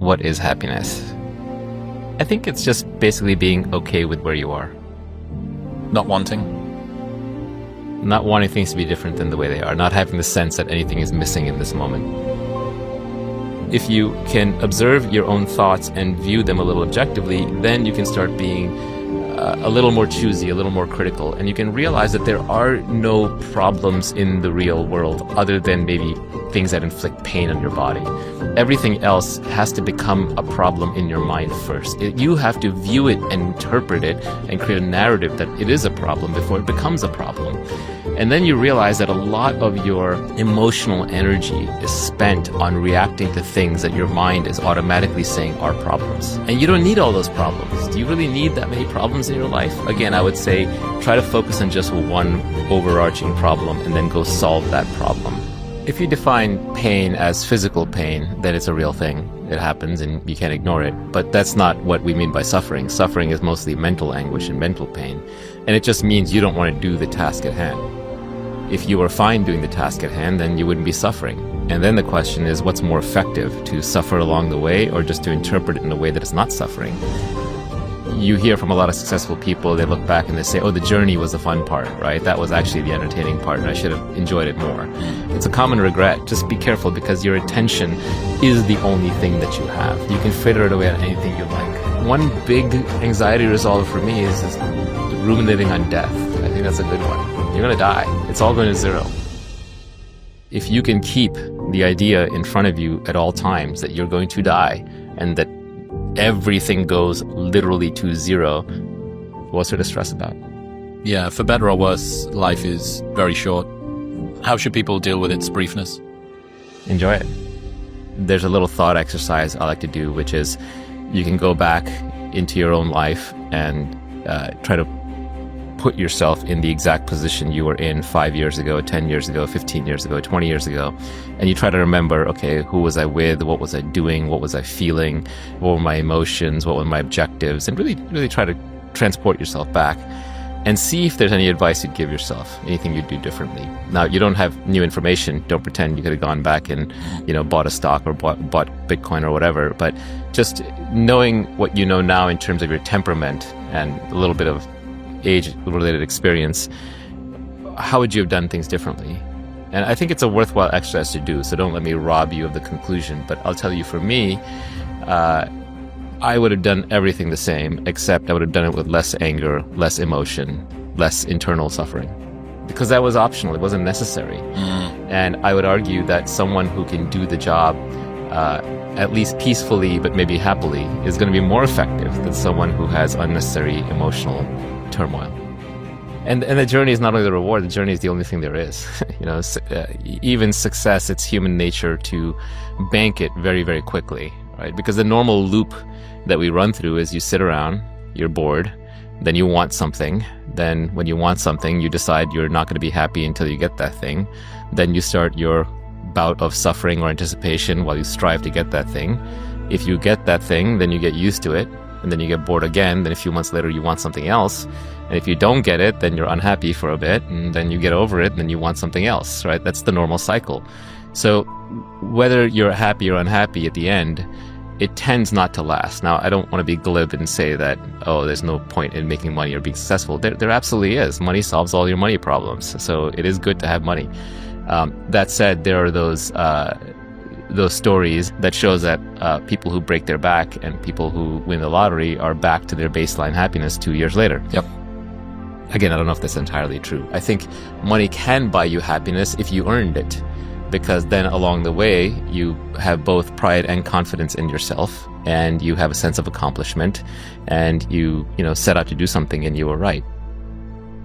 what is happiness? I think it's just basically being okay with where you are. Not wanting? Not wanting things to be different than the way they are. Not having the sense that anything is missing in this moment. If you can observe your own thoughts and view them a little objectively, then you can start being a little more choosy, a little more critical, and you can realize that there are no problems in the real world other than maybe things that inflict pain on your body. Everything else has to become a problem in your mind first. You have to view it and interpret it and create a narrative that it is a problem before it becomes a problem. And then you realize that a lot of your emotional energy is spent on reacting to things that your mind is automatically saying are problems. And you don't need all those problems. Do you really need that many problems in your life? Again, I would say try to focus on just one overarching problem and then go solve that problem. If you define pain as physical pain, then it's a real thing. It happens and you can't ignore it. But that's not what we mean by suffering. Suffering is mostly mental anguish and mental pain. And it just means you don't want to do the task at hand. If you were fine doing the task at hand, then you wouldn't be suffering. And then the question is, what's more effective, to suffer along the way or just to interpret it in a way that is not suffering? You hear from a lot of successful people, they look back and they say, oh, the journey was the fun part, right? That was actually the entertaining part and I should have enjoyed it more. It's a common regret. Just be careful because your attention is the only thing that you have. You can fritter it away on anything you like. One big anxiety resolver for me is ruminating on death. I think that's a good one. You're going to die. It's all going to zero. If you can keep the idea in front of you at all times that you're going to die and that everything goes literally to zero, what's there to stress about? Yeah, for better or worse, life is very short. How should people deal with its briefness? Enjoy it. There's a little thought exercise I like to do, which is you can go back into your own life and try to put yourself in the exact position you were in 5 years ago, 10 years ago, 15 years ago, 20 years ago. And you try to remember, okay, who was I with? What was I doing? What was I feeling? What were my emotions? What were my objectives? And really try to transport yourself back and see if there's any advice you'd give yourself, anything you'd do differently. Now, you don't have new information. Don't pretend you could have gone back and, bought a stock or bought Bitcoin or whatever. But just knowing what you know now in terms of your temperament and a little bit of age-related experience, how would you have done things differently? And I think it's a worthwhile exercise to do, so don't let me rob you of the conclusion. But I'll tell you, for me, I would have done everything the same, except I would have done it with less anger, less emotion, less internal suffering. Because that was optional, it wasn't necessary. And I would argue that someone who can do the job at least peacefully, but maybe happily, is going to be more effective than someone who has unnecessary emotional turmoil. And the journey is not only the reward, the journey is the only thing there is. Even success, it's human nature to bank it very, very quickly, right? Because the normal loop that we run through is you sit around, you're bored, then you want something. Then when you want something, you decide you're not going to be happy until you get that thing. Then you start your bout of suffering or anticipation while you strive to get that thing. If you get that thing, then you get used to it. And then you get bored again, then a few months later you want something else. And if you don't get it, then you're unhappy for a bit, and then you get over it, and then you want something else, right? That's the normal cycle. So whether you're happy or unhappy at the end, it tends not to last. Now, I don't want to be glib and say that, oh, there's no point in making money or being successful. There absolutely is. Money solves all your money problems. So it is good to have money. That said, there are those stories that shows that people who break their back and people who win the lottery are back to their baseline happiness 2 years later. Yep. Again, I don't know if that's entirely true. I think money can buy you happiness if you earned it, because then along the way you have both pride and confidence in yourself, and you have a sense of accomplishment, and you set out to do something and you were right.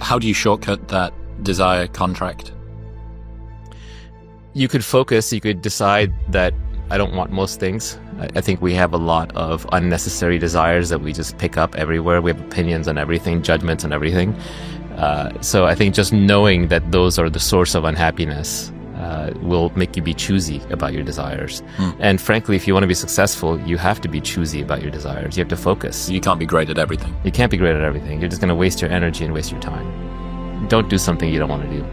How do you shortcut that desire contract? You could focus, you could decide that I don't want most things. I think we have a lot of unnecessary desires that we just pick up everywhere. We have opinions on everything, judgments on everything. So I think just knowing that those are the source of unhappiness will make you be choosy about your desires. And frankly, if you want to be successful, you have to be choosy about your desires. You have to focus. You can't be great at everything. You can't be great at everything. You're just going to waste your energy and waste your time. Don't do something you don't want to do.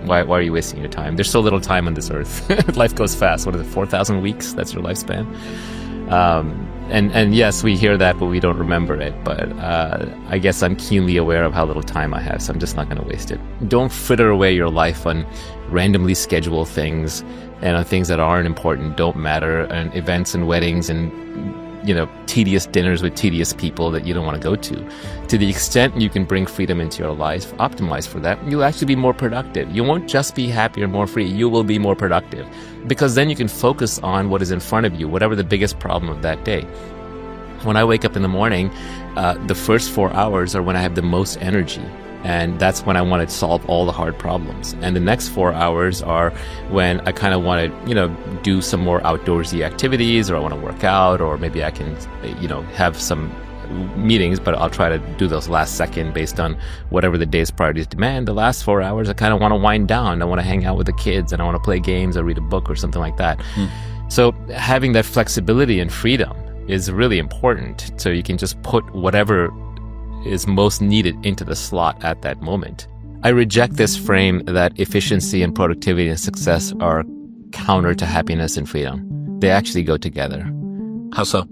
Why are you wasting your time? There's so little time on this earth. Life goes fast. What is it, 4,000 weeks? That's your lifespan. And yes, we hear that, but we don't remember it. But I guess I'm keenly aware of how little time I have, so I'm just not going to waste it. Don't fritter away your life on randomly scheduled things and on things that aren't important, don't matter, and events and weddings and, you know, tedious dinners with tedious people that you don't want to go to. To the extent you can bring freedom into your life, optimize for that, you'll actually be more productive. You won't just be happier, more free, you will be more productive. Because then you can focus on what is in front of you, whatever the biggest problem of that day. When I wake up in the morning, the first 4 hours are when I have the most energy. And that's when I want to solve all the hard problems. And the next 4 hours are when I kind of want to, you know, do some more outdoorsy activities, or I want to work out, or maybe I can, you know, have some meetings, but I'll try to do those last second based on whatever the day's priorities demand. The last 4 hours, I kind of want to wind down. I want to hang out with the kids, and I want to play games or read a book or something like that. So having that flexibility and freedom is really important. So you can just put whatever is most needed into the slot at that moment. I reject this frame that efficiency and productivity and success are counter to happiness and freedom. They actually go together. How so?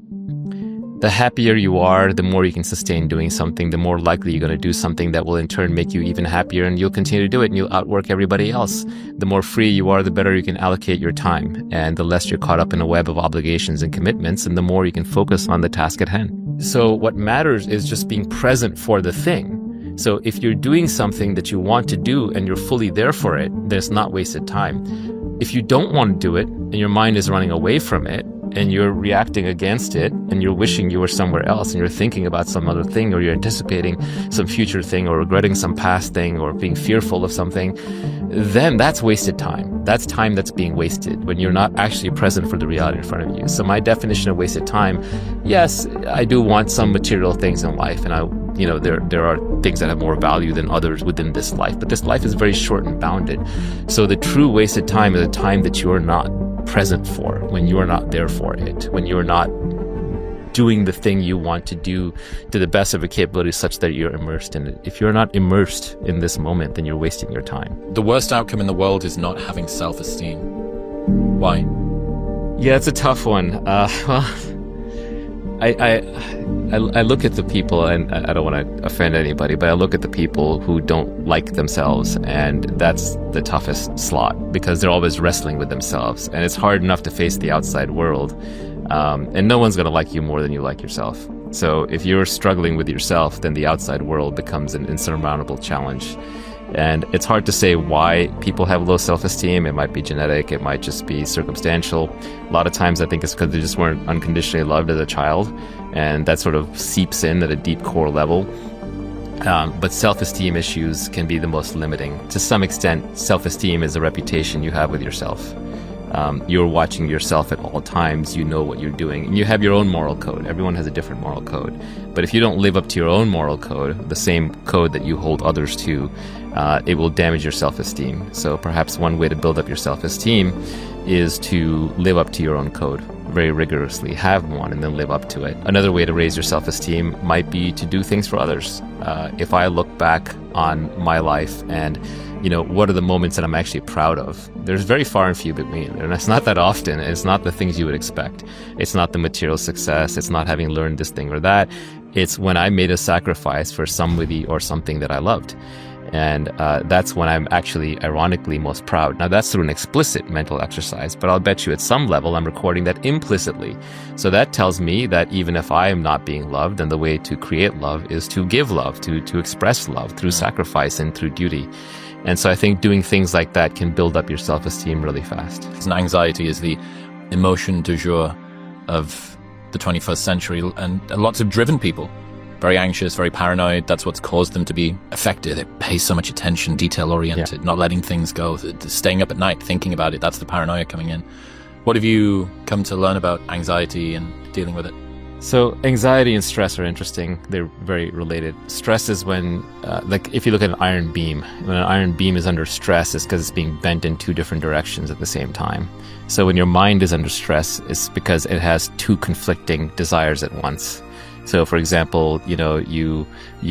The happier you are, the more you can sustain doing something, the more likely you're going to do something that will in turn make you even happier, and you'll continue to do it and you'll outwork everybody else. The more free you are, the better you can allocate your time, and the less you're caught up in a web of obligations and commitments, and the more you can focus on the task at hand. So what matters is just being present for the thing. So if you're doing something that you want to do and you're fully there for it, then it's not wasted time. If you don't want to do it and your mind is running away from it, and you're reacting against it, and you're wishing you were somewhere else, and you're thinking about some other thing, or you're anticipating some future thing, or regretting some past thing, or being fearful of something, then that's wasted time. That's time that's being wasted when you're not actually present for the reality in front of you. So my definition of wasted time, yes, I do want some material things in life, and there are things that have more value than others within this life, but this life is very short and bounded. So the true wasted time is a time that you're not present for, when you are not there for it, when you're not doing the thing you want to do to the best of your capability such that you're immersed in it. If you're not immersed in this moment, then you're wasting your time. The worst outcome in the world is not having self-esteem. Why? Yeah, it's a tough one. I look at the people, and I don't want to offend anybody, but I look at the people who don't like themselves, and that's the toughest slot, because they're always wrestling with themselves, and it's hard enough to face the outside world, and no one's going to like you more than you like yourself. So if you're struggling with yourself, then the outside world becomes an insurmountable challenge. And it's hard to say why people have low self-esteem. It might be genetic. It might just be circumstantial. A lot of times I think it's because they just weren't unconditionally loved as a child, and that sort of seeps in at a deep core level. But self-esteem issues can be the most limiting. To some extent, self-esteem is a reputation you have with yourself. You're watching yourself at all times. You know what you're doing. And you have your own moral code. Everyone has a different moral code. But if you don't live up to your own moral code, the same code that you hold others to, it will damage your self-esteem. So perhaps one way to build up your self-esteem is to live up to your own code very rigorously, have one, and then live up to it. Another way to raise your self-esteem might be to do things for others. If I look back on my life and what are the moments that I'm actually proud of? There's very far and few between, and it's not that often. It's not the things you would expect. It's not the material success. It's not having learned this thing or that. It's when I made a sacrifice for somebody or something that I loved. And that's when I'm actually, ironically, most proud. Now, that's through an explicit mental exercise, but I'll bet you at some level I'm recording that implicitly. So that tells me that even if I am not being loved, then the way to create love is to give love, to express love through sacrifice and through duty. And so I think doing things like that can build up your self-esteem really fast. And anxiety is the emotion du jour of the 21st century, and lots of driven people. Very anxious, very paranoid. That's what's caused them to be affected. They pay so much attention, detail-oriented, not letting things go, staying up at night, thinking about it. That's the paranoia coming in. What have you come to learn about anxiety and dealing with it? So anxiety and stress are interesting. They're very related. Stress is when, if you look at an iron beam, when an iron beam is under stress, it's because it's being bent in two different directions at the same time. So when your mind is under stress, it's because it has two conflicting desires at once. So, for example, you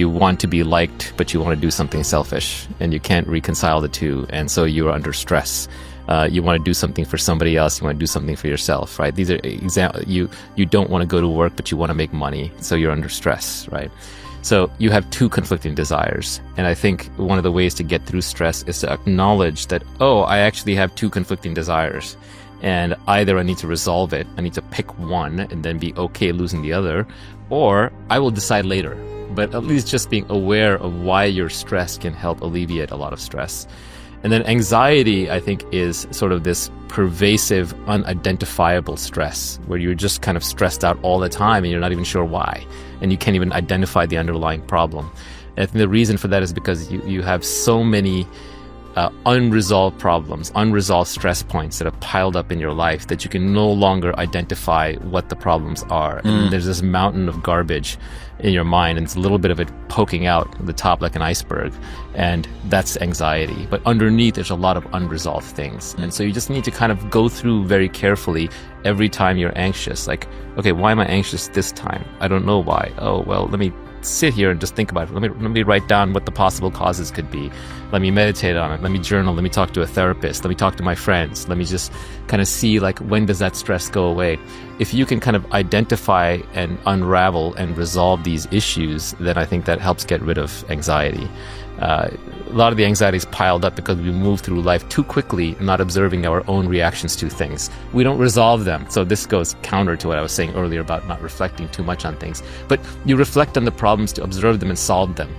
want to be liked, but you want to do something selfish, and you can't reconcile the two, and so you're under stress. You want to do something for somebody else, you want to do something for yourself, right? These are you don't want to go to work, but you want to make money, so you're under stress, right? So you have two conflicting desires. And I think one of the ways to get through stress is to acknowledge that, oh, I actually have two conflicting desires. And either I need to resolve it, I need to pick one and then be okay losing the other, or I will decide later. But at least just being aware of why you're stressed can help alleviate a lot of stress. And then anxiety, I think, is sort of this pervasive, unidentifiable stress where you're just kind of stressed out all the time and you're not even sure why. And you can't even identify the underlying problem. And I think the reason for that is because you have so many unresolved problems, unresolved stress points that have piled up in your life that you can no longer identify what the problems are. And there's this mountain of garbage in your mind, and it's a little bit of it poking out the top like an iceberg, and that's anxiety. But underneath, there's a lot of unresolved things. And so you just need to kind of go through very carefully every time you're anxious. Like, okay, why am I anxious this time? I don't know why. Oh, well, let me sit here and just think about it. Let me write down what the possible causes could be. Let me meditate on it. Let me journal. Let me talk to a therapist. Let me talk to my friends. Let me just kind of see, like, when does that stress go away? If you can kind of identify and unravel and resolve these issues, then I think that helps get rid of anxiety. A lot of the anxiety is piled up because we move through life too quickly, not observing our own reactions to things. We don't resolve them. So this goes counter to what I was saying earlier about not reflecting too much on things. But you reflect on the problems to observe them and solve them.